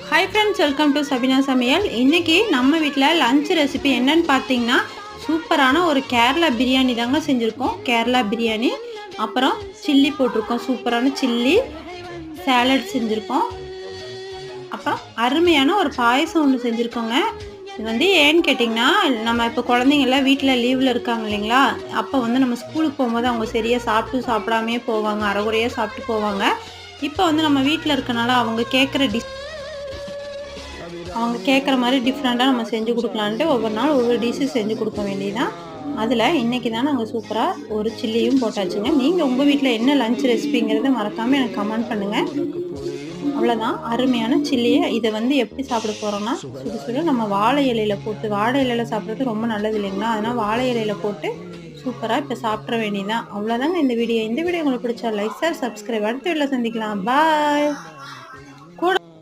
Hi friends, welcome to Sabina சமையல். இன்றைக்கி நம்ம வீட்டில் லஞ்ச் ரெசிபி என்னன்னு பார்த்தீங்கன்னா சூப்பரான ஒரு கேரளா பிரியாணி தாங்க செஞ்சுருக்கோம். கேரளா பிரியாணி, அப்புறம் சில்லி போட்டிருக்கோம், சூப்பரான சில்லி சேலட் செஞ்சுருக்கோம். அப்புறம் அருமையான ஒரு பாயசம் ஒன்று செஞ்சுருக்கோங்க. இது வந்து ஏன்னு கேட்டிங்கன்னா, நம்ம இப்போ குழந்தைங்கள்லாம் வீட்டில் லீவில் இருக்காங்க இல்லைங்களா, அப்போ வந்து நம்ம ஸ்கூலுக்கு போகும்போது அவங்க சரியாக சாப்பிடாமே போவாங்க, அரைகுறையாக சாப்பிட்டு போவாங்க. இப்போ வந்து நம்ம வீட்டில் இருக்கனால அவங்க கேட்குற மாதிரி டிஃப்ரெண்ட்டாக நம்ம செஞ்சு கொடுக்கலான்ட்டு ஒவ்வொரு நாள் ஒவ்வொரு டிஷ்ஷு செஞ்சு கொடுக்க வேண்டியதான். அதில் இன்றைக்கி தான் நாங்கள் சூப்பராக ஒரு சில்லியும் போட்டாச்சுங்க. நீங்கள் உங்கள் வீட்டில் என்ன லஞ்ச் ரெசிபிங்கிறத மறக்காமல் எனக்கு கமெண்ட் பண்ணுங்கள். அவ்வளோதான், அருமையான சில்லியை இதை வந்து எப்படி சாப்பிட போகிறோன்னா, சுடு சுடு நம்ம வாழை இலையில் போட்டு, வாழை இலையில் சாப்பிட்றது ரொம்ப நல்லது இல்லைங்களா, அதனால் வாழை இலையில் போட்டு சூப்பராக இப்போ சாப்பிட்ற வேண்டியதான். அவ்வளோதாங்க இந்த வீடியோ. உங்களுக்கு பிடிச்சா லைக், ஷேர், சப்ஸ்கிரைப். அடுத்த வீடியோவில் சந்திக்கலாம். பாய்.